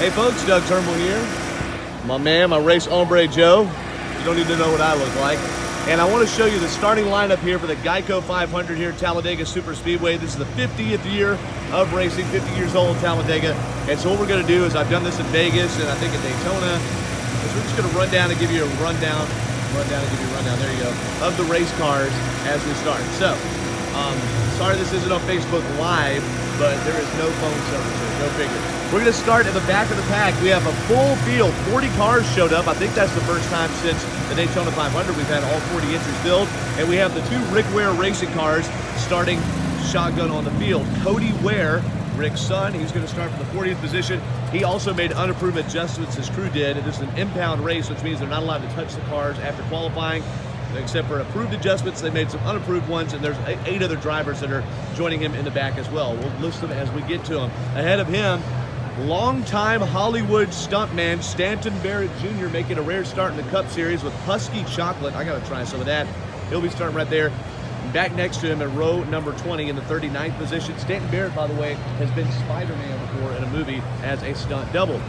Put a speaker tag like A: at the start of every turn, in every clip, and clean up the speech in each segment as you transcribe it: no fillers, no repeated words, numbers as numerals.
A: Hey folks, Doug Turnbull here. My man, my race hombre Joe. You don't need to know what I look like. And I want to show you the starting lineup here for the GEICO 500 here at Talladega Superspeedway. This is the 50th year of racing, 50 years old Talladega. And so what we're going to do is, I've done this in Vegas and I think at Daytona, is we're just going to run down and give you a rundown, there you go, of the race cars as we start. So, sorry this isn't on Facebook Live, but there is no phone service here, go figure. We're going to start at the back of the pack. We have a full field. 40 cars showed up. I think that's the first time since the Daytona 500 we've had all 40 entries filled. And we have the two Rick Ware racing cars starting shotgun on the field. Cody Ware, Rick's son, he's going to start from the 40th position. He also made unapproved adjustments, his crew did. This is an impound race, which means they're not allowed to touch the cars after qualifying. Except for approved adjustments, they made some unapproved ones, and there's 8 other drivers that are joining him in the back as well. We'll list them as we get to them. Ahead of him, longtime Hollywood stuntman Stanton Barrett Jr. making a rare start in the Cup Series with Husky Chocolate. I gotta try some of that. He'll be starting right there. Back next to him at row number 20 in the 39th position. Stanton Barrett, by the way, has been Spider-Man before in a movie as a stunt double.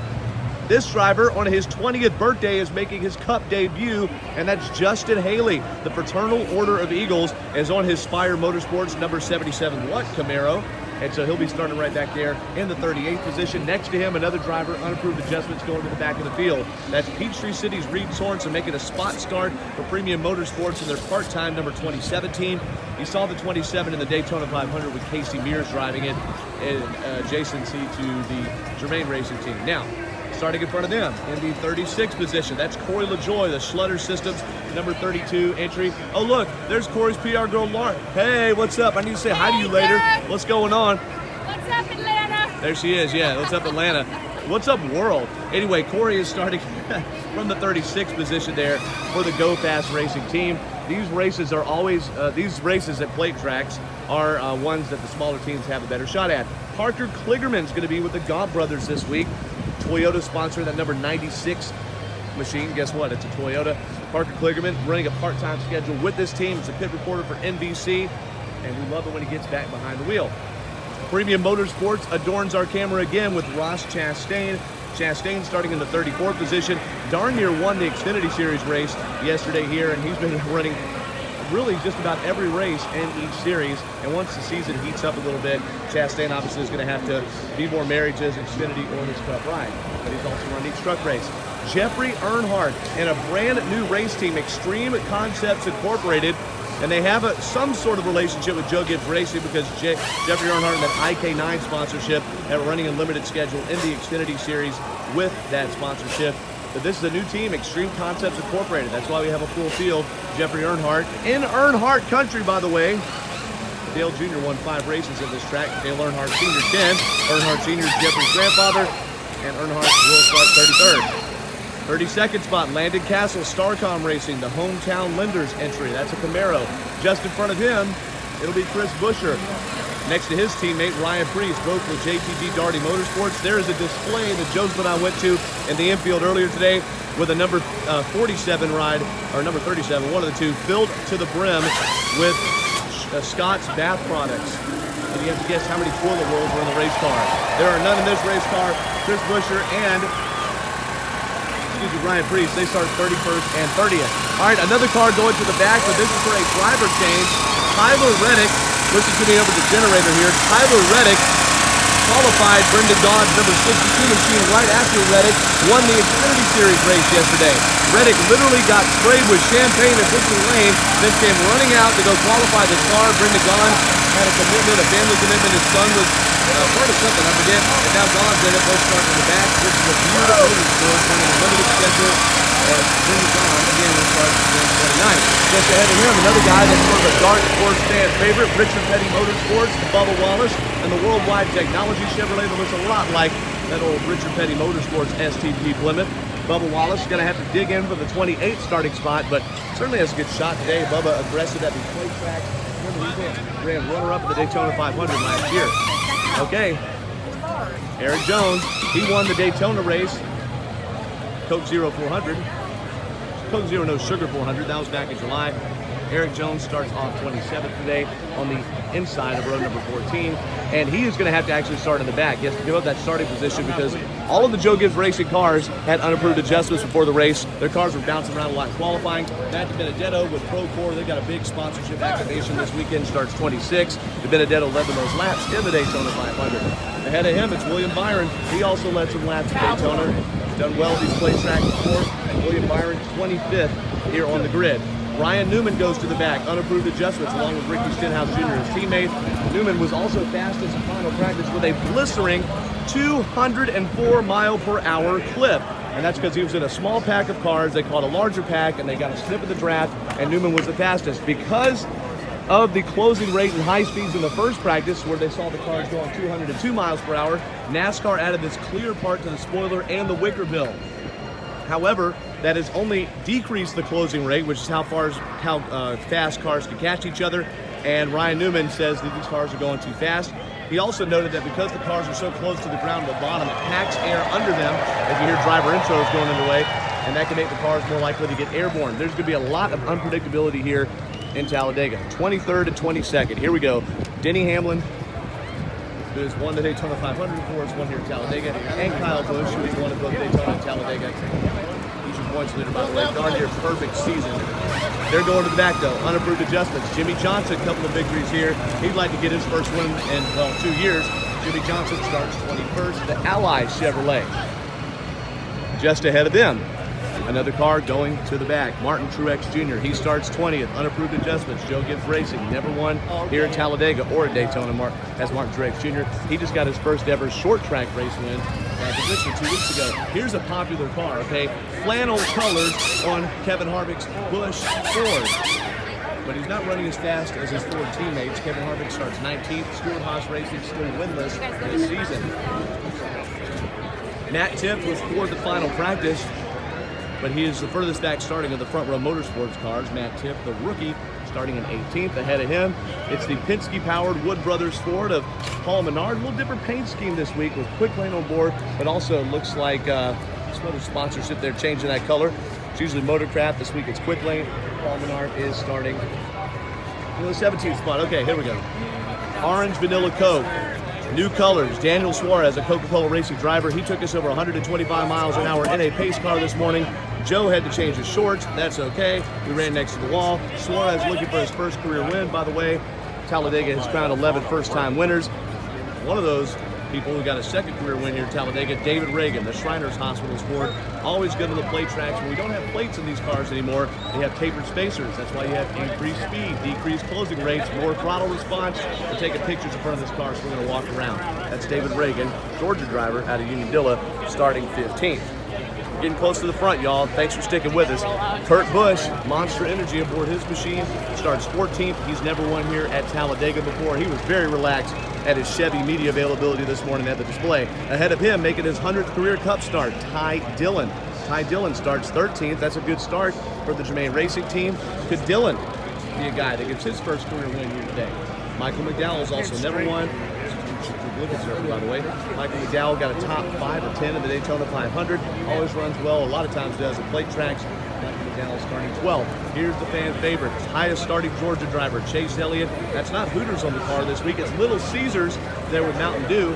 A: This driver on his 20th birthday is making his Cup debut, and that's Justin Haley. The Fraternal Order of Eagles is on his Spire Motorsports number 77 Watt Camaro, and so he'll be starting right back there in the 38th position. Next to him, another driver, unapproved adjustments going to the back of the field. That's Peachtree City's Reed Sorensen making a spot start for Premium Motorsports in their part-time number 2017. You saw the 27 in the Daytona 500 with Casey Mears driving it, and Jason C. to the Germain Racing Team. Now, starting in front of them in the 36th position, that's Corey LaJoy, the Schlutter Systems, number 32 entry. Oh look, there's Corey's PR girl, Lauren. Hey, what's up? I need to say hi to you later. What's going on?
B: What's up, Atlanta?
A: There she is, yeah, what's up, Atlanta? What's up, world? Anyway, Corey is starting from the 36th position there for the Go Fast Racing Team. These races are always, these races at plate tracks are ones that the smaller teams have a better shot at. Parker Kligerman's going to be with the Gaunt brothers this week. Toyota sponsoring that number 96 machine. Guess what? It's a Toyota. Parker Kligerman running a part-time schedule with this team. He's a pit reporter for NBC, and we love it when he gets back behind the wheel. Premium Motorsports adorns our camera again with Ross Chastain. Chastain starting in the 34th position. Darn near won the Xfinity Series race yesterday here, and he's been running really just about every race in each series. And once the season heats up a little bit, Chastain obviously is going to have to be more married to his Xfinity or his Cup ride. But he's also run each truck race. Jeffrey Earnhardt and a brand new race team, Extreme Concepts Incorporated. And they have some sort of relationship with Joe Gibbs Racing, because Jeffrey Earnhardt and that IK9 sponsorship are running a limited schedule in the Xfinity Series with that sponsorship. But this is a new team, Extreme Concepts Incorporated. That's why we have a full field. Jeffrey Earnhardt in Earnhardt country, by the way. Dale Jr. won 5 races at this track. Dale Earnhardt Sr. 10. Earnhardt Sr. is Jeffrey's grandfather. And Earnhardt will start 33rd. 32nd spot, Landon Castle, Starcom Racing, the Hometown Lenders entry. That's a Camaro. Just in front of him, it'll be Chris Buescher. Next to his teammate, Ryan Priest, both with JTG Darty Motorsports. There is a display that Joseph and I went to in the infield earlier today with a number 47 ride, or number 37, one of the two, filled to the brim with Scott's bath products. And you have to guess how many toilet rolls are in the race car. There are none in this race car. Chris Buescher and Ryan Priest, they start 31st and 30th. All right, another car going to the back, but this is for a driver change. Tyler Reddick, listen to me over the generator here. Tyler Reddick qualified Brendan Gaughan's number 62 machine right after Reddick won the Xfinity Series race yesterday. Reddick literally got sprayed with champagne at Brooklyn Lane, then came running out to go qualify the car. Brendan Gaughan had a commitment, a family commitment. His son was part of something, I forget. And now Gaughan's in it, both starting in the back. This is a beautiful motorsport, running a limited schedule. Brendan Gaughan, again, will start in 29. Just ahead of him, another guy that's sort of a dark horse fan favorite, Richard Petty Motorsports, Bubba Wallace, and the Worldwide Technology Chevrolet that looks a lot like that old Richard Petty Motorsports STP Plymouth. Bubba Wallace is going to have to dig in for the 28th starting spot, but certainly has a good shot today. Bubba aggressive at the plate track. Remember, he ran runner-up at the Daytona 500 last year. Okay, Eric Jones, he won the Daytona race. Coke Zero 400. Coke Zero No Sugar 400, that was back in July. Eric Jones starts off 27th today on the inside of row number 14, and he is going to have to actually start in the back. He has to give up that starting position because all of the Joe Gibbs Racing cars had unapproved adjustments before the race. Their cars were bouncing around a lot qualifying. Matt Benedetto with Procore, they've got a big sponsorship activation this weekend, starts 26. Benedetto led the most laps in the Daytona 500. Ahead of him, it's William Byron. He also led some laps at Daytona. Done well at these plate tracks before. William Byron, 25th here on the grid. Ryan Newman goes to the back, unapproved adjustments along with Ricky Stenhouse Jr., his teammate. Newman was also fastest in final practice with a blistering 204-mile-per-hour clip. And that's because he was in a small pack of cars. They called a larger pack, and they got a sniff of the draft, and Newman was the fastest. Because of the closing rate and high speeds in the first practice, where they saw the cars going 202 miles per hour, NASCAR added this clear part to the spoiler and the wicker bill. However, that has only decreased the closing rate, which is how fast cars can catch each other. And Ryan Newman says that these cars are going too fast. He also noted that because the cars are so close to the ground at the bottom, it packs air under them as you hear driver intros going underway, and that can make the cars more likely to get airborne. There's going to be a lot of unpredictability here in Talladega. 23rd and 22nd. Here we go. Denny Hamlin, who has won the Daytona 500 before, has won here at Talladega, and Kyle Busch, who has won at both Daytona and Talladega. He's your points leader, by the way. Darn near perfect season. They're going to the back, though. Unapproved adjustments. Jimmy Johnson, a couple of victories here. He'd like to get his first win in, 2 years. Jimmy Johnson starts 21st. The Ally Chevrolet. Just ahead of them, another car going to the back. Martin Truex Jr. He starts 20th. Unapproved adjustments. Joe Gibbs Racing never won here in Talladega or at Daytona. As Martin Truex Jr. He just got his first ever short track race win at the Vista 2 weeks ago. Here's a popular car, okay? Flannel colors on Kevin Harvick's Busch Ford. But he's not running as fast as his Ford teammates. Kevin Harvick starts 19th. Stewart Haas Racing still winless this season. Matt Tiff was fourth at final practice, but he is the furthest back starting of the front row motorsports cars. Matt Tiff, the rookie, starting in 18th. Ahead of him, it's the Penske-powered Wood Brothers Ford of Paul Menard. A little different paint scheme this week with Quick Lane on board, but also looks like some other sponsorship there changing that color. It's usually Motorcraft. This week it's Quick Lane. Paul Menard is starting in the 17th spot. Okay, here we go. Orange Vanilla Coke. New colors. Daniel Suarez, a Coca-Cola Racing driver. He took us over 125 miles an hour in a pace car this morning. Joe had to change his shorts. That's okay. We ran next to the wall. Suarez looking for his first career win. By the way, Talladega has crowned 11 first-time winners. One of those people who got a second career win here at Talladega, David Reagan, the Shriners Hospital's Ford. Always good on the plate tracks. When we don't have plates in these cars anymore, they have tapered spacers. That's why you have increased speed, decreased closing rates, more throttle response. We're taking pictures in front of this car, so we're going to walk around. That's David Reagan, Georgia driver out of Unadilla, starting 15th. Getting close to the front, y'all. Thanks for sticking with us. Kurt Busch, Monster Energy aboard his machine, starts 14th. He's never won here at Talladega before. He was very relaxed at his Chevy media availability this morning at the display. Ahead of him, making his 100th career Cup start, Ty Dillon. Ty Dillon starts 13th. That's a good start for the Germain Racing team. Could Dillon be a guy that gets his first career win here today? Michael McDowell's also never won. By the way, Michael McDowell got a top 5 or 10 in the Daytona 500. Always runs well. A lot of times does at plate tracks. Michael McDowell starting 12th. Here's the fan favorite, highest starting Georgia driver, Chase Elliott. That's not Hooters on the car this week. It's Little Caesars there with Mountain Dew.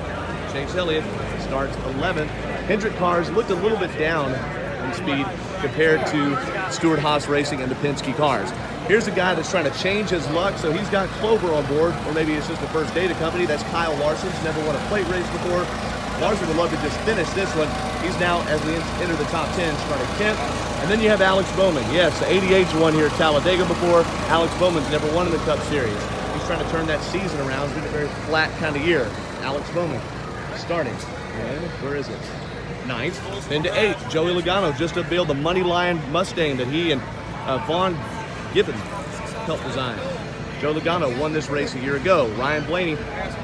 A: Chase Elliott starts 11th. Hendrick cars looked a little bit down in speed compared to Stewart Haas Racing and the Penske cars. Here's a guy that's trying to change his luck, so he's got Clover on board, or maybe it's just the first day to company. That's Kyle Larson. He's never won a plate race before. Larson would love to just finish this one. He's now, as we enter the top 10, starting 10th. And then you have Alex Bowman. Yes, the 88's won here at Talladega before. Alex Bowman's never won in the Cup Series. He's trying to turn that season around. It's been a very flat kind of year. Alex Bowman starting. And where is it? 9th. Then to 8th, Joey Logano just unveiled the Money Lion Mustang that he and Vaughn Gibbon helped design. Joe Logano won this race a year ago. Ryan Blaney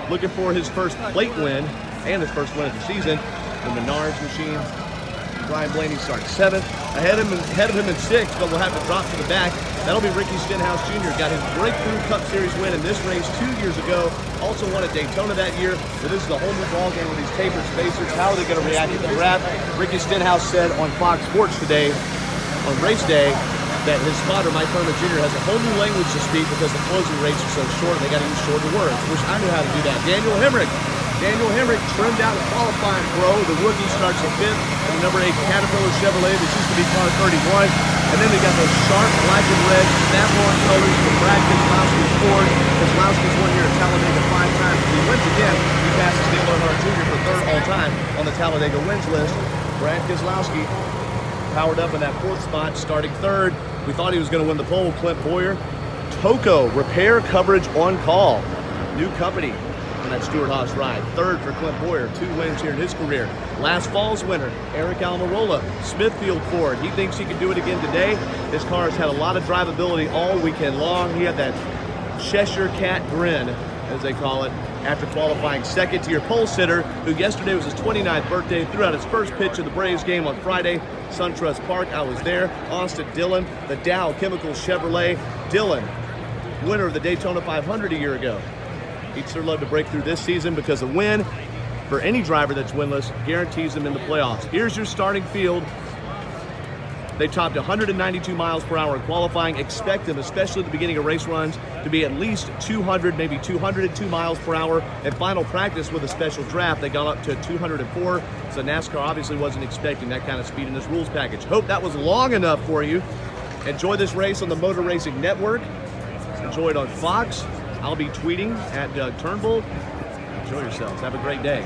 A: looking for his first plate win and his first win of the season. The Menards machine. Ryan Blaney starts 7th. Ahead of him in 6th, but we'll have to drop to the back. That'll be Ricky Stenhouse Jr. Got his breakthrough Cup Series win in this race 2 years ago. Also won at Daytona that year. So this is a whole new ballgame with these tapered spacers. How are they going to react to the wrap? Ricky Stenhouse said on Fox Sports today, on race day, that his spotter, Mike Herman Jr., has a whole new language to speak because the closing rates are so short. They got to use shorter words. Wish I knew how to do that. Daniel Hemrick trimmed out a qualifying pro. The rookie starts at 5th in the number 8 Caterpillar Chevrolet that used to be car 31. And then we got those sharp black and red snap-on colors from Brad Keselowski's Ford. Keselowski's won here at Talladega 5 times. He wins again. He passes Dale Earnhardt Jr. for 3rd all-time on the Talladega wins list. Brad Keselowski powered up in that 4th spot, starting 3rd. We thought he was going to win the pole. Clint Boyer. Toco, repair coverage on call. New company on that Stewart-Haas ride. 3rd for Clint Boyer, 2 wins here in his career. Last fall's winner, Eric Almirola, Smithfield Ford. He thinks he can do it again today. His car has had a lot of drivability all weekend long. He had that Cheshire Cat grin, as they call it, after qualifying 2nd to your pole sitter, who yesterday was his 29th birthday, threw out his first pitch of the Braves game on Friday, SunTrust Park. I was there. Austin Dillon, the Dow Chemical Chevrolet. Dillon, winner of the Daytona 500 a year ago. He'd sure love to break through this season because a win for any driver that's winless guarantees them in the playoffs. Here's your starting field. They topped 192 miles per hour in qualifying. Expect them, especially at the beginning of race runs, to be at least 200, maybe 202 miles per hour. In final practice with a special draft, they got up to 204. So NASCAR obviously wasn't expecting that kind of speed in this rules package. Hope that was long enough for you. Enjoy this race on the Motor Racing Network. Enjoy it on Fox. I'll be tweeting at Doug Turnbull. Enjoy yourselves. Have a great day.